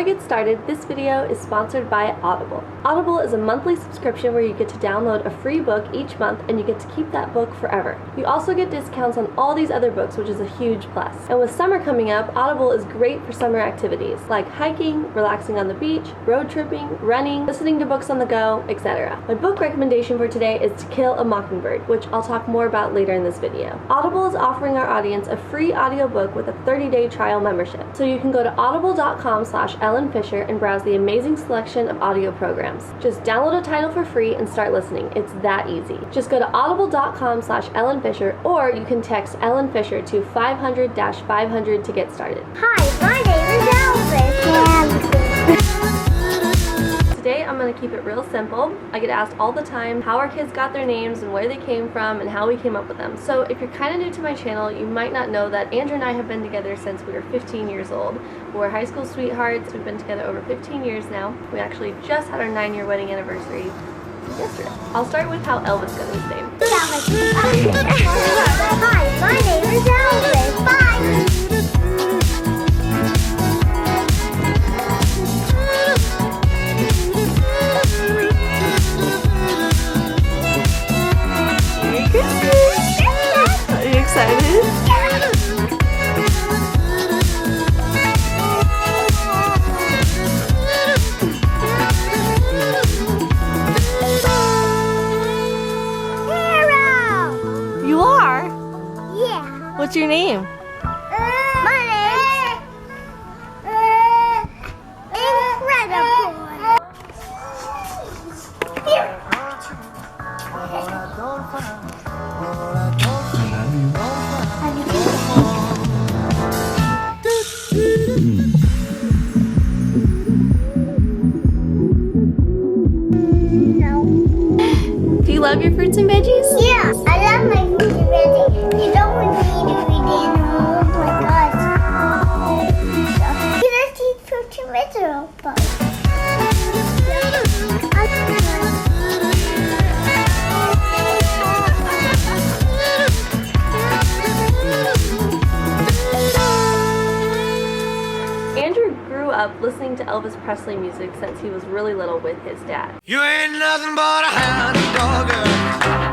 I get started, this video is sponsored by Audible. Audible is a monthly subscription where you get to download a free book each month and you get to keep that book forever. You also get discounts on all these other books, which is a huge plus. And with summer coming up, Audible is great for summer activities like hiking, relaxing on the beach, road tripping, running, listening to books on the go, etc. My book recommendation for today is To Kill a Mockingbird, which I'll talk more about later in this video. Audible is offering our audience a free audiobook with a 30-day trial membership. So you can go to audible.com/Ellen Fisher and browse the amazing selection of audio programs. Just download a title for free and start listening. It's that easy. Just go to audible.com/Ellen Fisher, or you can text Ellen Fisher to 500-500 to get started. Hi, my name is Elvis. Today I'm going to keep it real simple. I get asked all the time how our kids got their names and where they came from and how we came up with them. So if you're kind of new to my channel, you might not know that Andrew and I have been together since we were 15 years old. We're high school sweethearts. We've been together over 15 years now. We actually just had our 9-year wedding anniversary yesterday. I'll start with how Elvis got his name. Hi, my name is Elvis. Bye. Are you excited? You are? Yeah. What's your name? My name's Incredible. Do you love your fruits and veggies? Yeah, I love my food and veggies. You don't want me to feed animals like us. You just eat fruits and vegetables. Andrew grew up listening to Elvis Presley music since he was really little with his dad. You ain't nothing but a hound dog,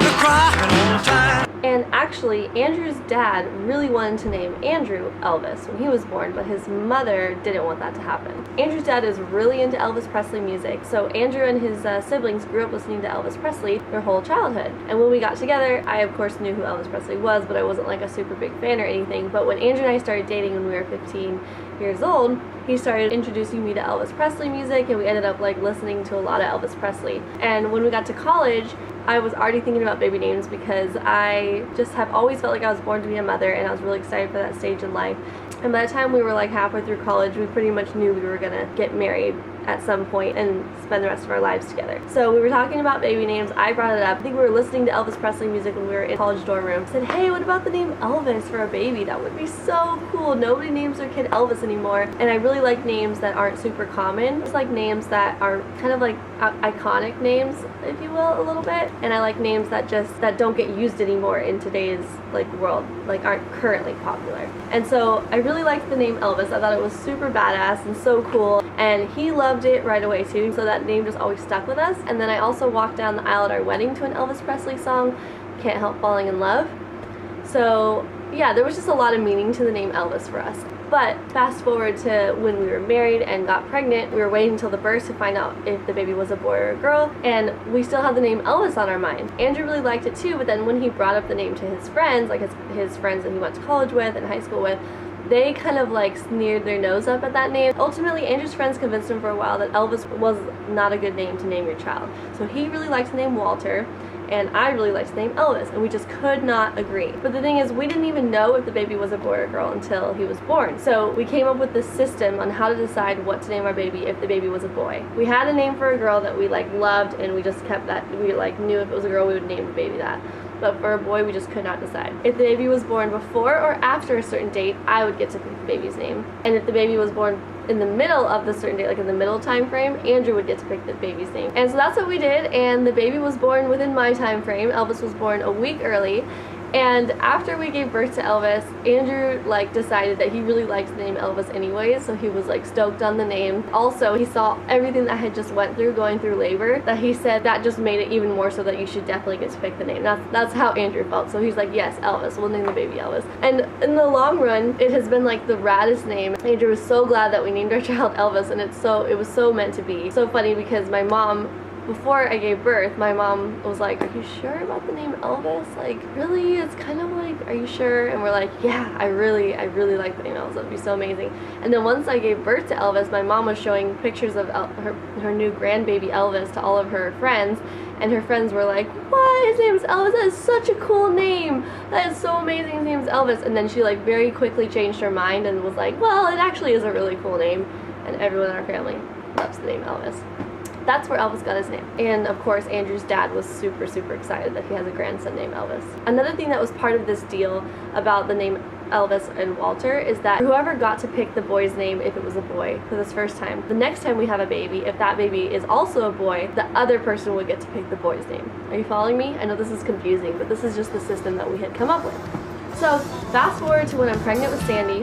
you're crying all the time. And actually, Andrew's dad really wanted to name Andrew Elvis when he was born, but his mother didn't want that to happen. Andrew's dad is really into Elvis Presley music, so Andrew and his siblings grew up listening to Elvis Presley their whole childhood. And when we got together, I of course knew who Elvis Presley was, but I wasn't like a super big fan or anything. But when Andrew and I started dating when we were 15 years old, he started introducing me to Elvis Presley music, and we ended up like listening to a lot of Elvis Presley. And when we got to college, I was already thinking about baby names because I just have always felt like I was born to be a mother, and I was really excited for that stage in life. And by the time we were like halfway through college, we pretty much knew we were gonna get married at some point and spend the rest of our lives together. So we were talking about baby names. I brought it up. I think we were listening to Elvis Presley music when we were in college dorm room. I said, hey, what about the name Elvis for a baby? That would be so cool. Nobody names their kid Elvis anymore. And I really like names that aren't super common. It's like names that are kind of like iconic names, if you will, a little bit. And I like names that don't get used anymore in today's like world, like aren't currently popular. And so I really liked the name Elvis. I thought it was super badass and so cool. And he loved it right away too, so that name just always stuck with us. And then I also walked down the aisle at our wedding to an Elvis Presley song, Can't Help Falling in Love. So yeah, there was just a lot of meaning to the name Elvis for us. But fast forward to when we were married and got pregnant, we were waiting until the birth to find out if the baby was a boy or a girl, and we still had the name Elvis on our mind. Andrew really liked it too, but then when he brought up the name to his friends, like his friends that he went to college with and high school with, they kind of like sneered their nose up at that name. Ultimately, Andrew's friends convinced him for a while that Elvis was not a good name to name your child. So he really liked the name Walter, and I really liked the name Elvis, and we just could not agree. But the thing is, we didn't even know if the baby was a boy or a girl until he was born. So we came up with this system on how to decide what to name our baby if the baby was a boy. We had a name for a girl that we like loved, and we just kept that. We like knew if it was a girl, we would name the baby that. But for a boy, we just could not decide. If the baby was born before or after a certain date, I would get to pick the baby's name. And if the baby was born in the middle of the certain date, like in the middle time frame, Andrew would get to pick the baby's name. And so that's what we did, and the baby was born within my time frame. Elvis was born a week early, And after we gave birth to Elvis, Andrew like decided that he really liked the name Elvis anyways, so he was like stoked on the name. Also, he saw everything that I had just went through going through labor, that he said that just made it even more so that you should definitely get to pick the name. That's how Andrew felt. So he's like, yes, Elvis, we'll name the baby Elvis. And in the long run, it has been like the raddest name. Andrew was so glad that we named our child Elvis, and it was so meant to be. So funny because my mom, before I gave birth, my mom was like, are you sure about the name Elvis? Like, really? It's kind of like, are you sure? And we're like, yeah, I really like the name Elvis. It'd be so amazing. And then once I gave birth to Elvis, my mom was showing pictures of her new grandbaby Elvis to all of her friends, and her friends were like, what? His name is Elvis? That is such a cool name. That is so amazing. His name is Elvis. And then she like very quickly changed her mind and was like, well, it actually is a really cool name. And everyone in our family loves the name Elvis. That's where Elvis got his name. And of course, Andrew's dad was super, super excited that he has a grandson named Elvis. Another thing that was part of this deal about the name Elvis and Walter is that whoever got to pick the boy's name, if it was a boy, for this first time, the next time we have a baby, if that baby is also a boy, the other person would get to pick the boy's name. Are you following me? I know this is confusing, but this is just the system that we had come up with. So, fast forward to when I'm pregnant with Sandy.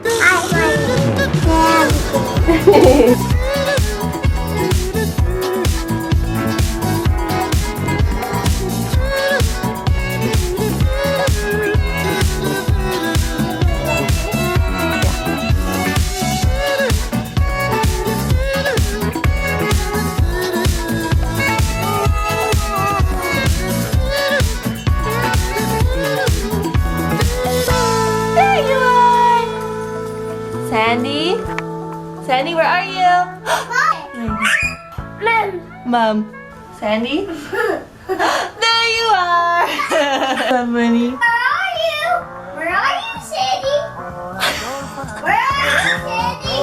Sandy? Sandy, where are you? Mom. Sandy? There you are! Bunny. Where are you? Where are you, Sandy? Where are you, Sandy?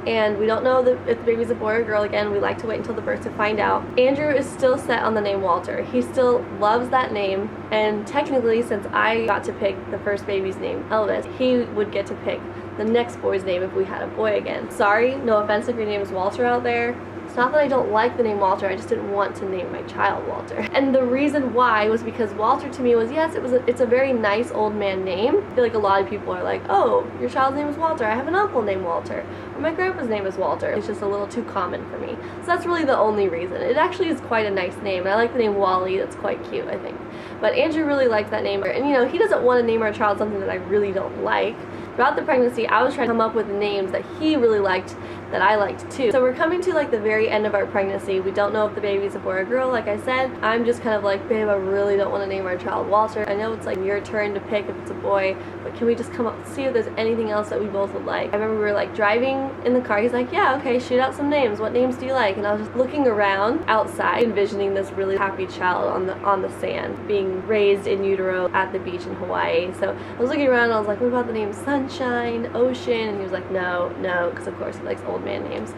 And we don't know if the baby's a boy or girl. Again, we like to wait until the birth to find out. Andrew is still set on the name Walter. He still loves that name, and technically, since I got to pick the first baby's name, Elvis, he would get to pick the next boy's name if we had a boy again. Sorry, no offense if your name is Walter out there. It's not that I don't like the name Walter, I just didn't want to name my child Walter. And the reason why was because Walter to me was, yes, it's a very nice old man name. I feel like a lot of people are like, oh, your child's name is Walter, I have an uncle named Walter, or my grandpa's name is Walter. It's just a little too common for me. So that's really the only reason. It actually is quite a nice name, and I like the name Wally, that's quite cute, I think. But Andrew really likes that name, and you know, he doesn't want to name our child something that I really don't like. Throughout the pregnancy, I was trying to come up with names that he really liked, that I liked too. So we're coming to like the very end of our pregnancy. We don't know if the baby's a boy or girl, like I said. I'm just kind of like, babe, I really don't want to name our child Walter. I know it's like your turn to pick if it's a boy, but can we just come up and see if there's anything else that we both would like? I remember we were like driving in the car. He's like, yeah, okay, shoot out some names. What names do you like? And I was just looking around outside, envisioning this really happy child on the sand, being raised in utero at the beach in Hawaii. So I was looking around and I was like, what about the name Sunshine, Ocean? And he was like, no, because of course he likes old man names.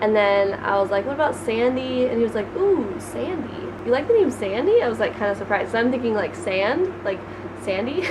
And then I was like, what about Sandy? And he was like, ooh, Sandy. You like the name Sandy? I was like kind of surprised. So I'm thinking like sand, like Sandy.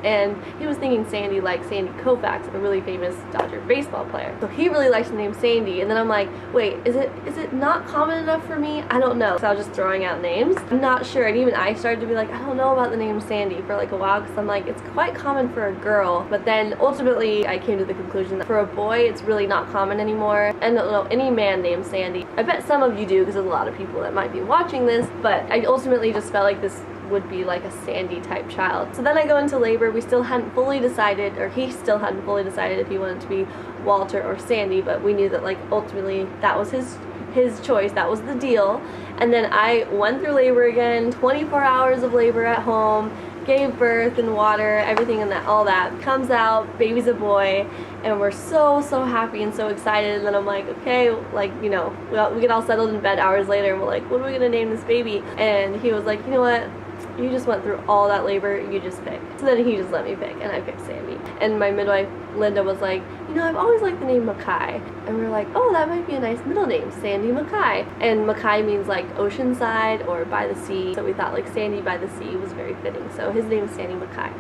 And he was thinking Sandy like Sandy Koufax, a really famous Dodger baseball player. So he really likes the name Sandy. And then I'm like, wait, is it not common enough for me? I don't know. So I was just throwing out names. I'm not sure. And even I started to be like, I don't know about the name Sandy for like a while, because I'm like, it's quite common for a girl. But then ultimately I came to the conclusion that for a boy it's really not common anymore. And I don't know any man named Sandy. I bet some of you do, because there's a lot of people that might be watching this, but I ultimately just felt like this would be like a Sandy type child. So then I go into labor. We still hadn't fully decided, or he still hadn't fully decided if he wanted to be Walter or Sandy, but we knew that like ultimately that was his choice, that was the deal. And then I went through labor again, 24 hours of labor at home, gave birth and water, everything, and all that comes out, baby's a boy, and we're so happy and so excited. And then I'm like, okay, like, you know, we get all settled in bed hours later and we're like, what are we gonna name this baby? And he was like, you know what, you just went through all that labor, you just pick. So then he just let me pick, and I picked Sandy. And my midwife Linda was like, you know, I've always liked the name Mackay. And we were like, oh, that might be a nice middle name, Sandy Mackay. And Mackay means like oceanside or by the sea. So we thought like Sandy by the sea was very fitting. So his name is Sandy Mackay.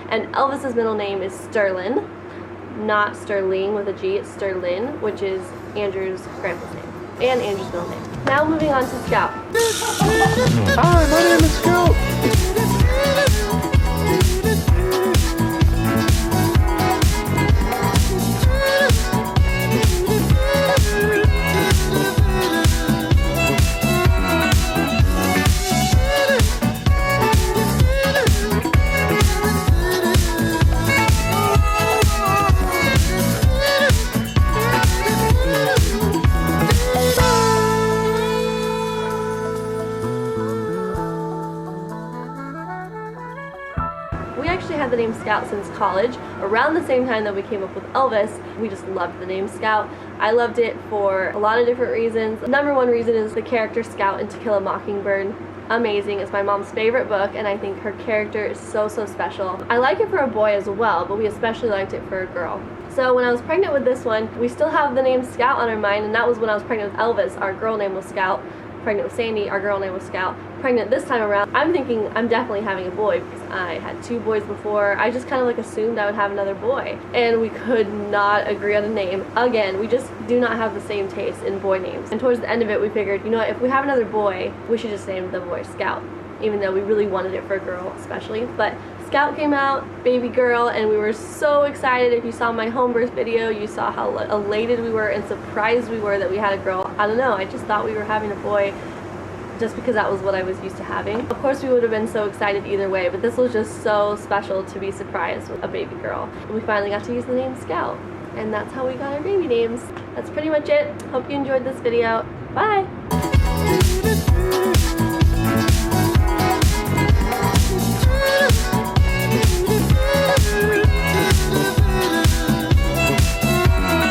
And Elvis's middle name is Sterling, not Sterling with a G, it's Sterlin, which is Andrew's grandpa's name and Andrew's middle name. Now moving on to Scout. Hi, my name is Scout. We actually had the name Scout since college, around the same time that we came up with Elvis. We just loved the name Scout. I loved it for a lot of different reasons. Number one reason is the character Scout in To Kill a Mockingbird. Amazing. It's my mom's favorite book, and I think her character is so special. I like it for a boy as well, but we especially liked it for a girl. So when I was pregnant with this one, we still have the name Scout on our mind, and that was when I was pregnant with Elvis. Our girl name was Scout. Pregnant with Sandy, our girl name was Scout. Pregnant this time around, I'm thinking I'm definitely having a boy because I had 2 boys before. I just kind of like assumed I would have another boy. And we could not agree on a name. Again, we just do not have the same taste in boy names. And towards the end of it, we figured, you know what, if we have another boy, we should just name the boy Scout. Even though we really wanted it for a girl especially. But Scout came out, baby girl, and we were so excited. If you saw my home birth video, you saw how elated we were and surprised we were that we had a girl. I don't know, I just thought we were having a boy just because that was what I was used to having. Of course we would have been so excited either way, but this was just so special to be surprised with a baby girl. And we finally got to use the name Scout, and that's how we got our baby names. That's pretty much it. Hope you enjoyed this video. Bye!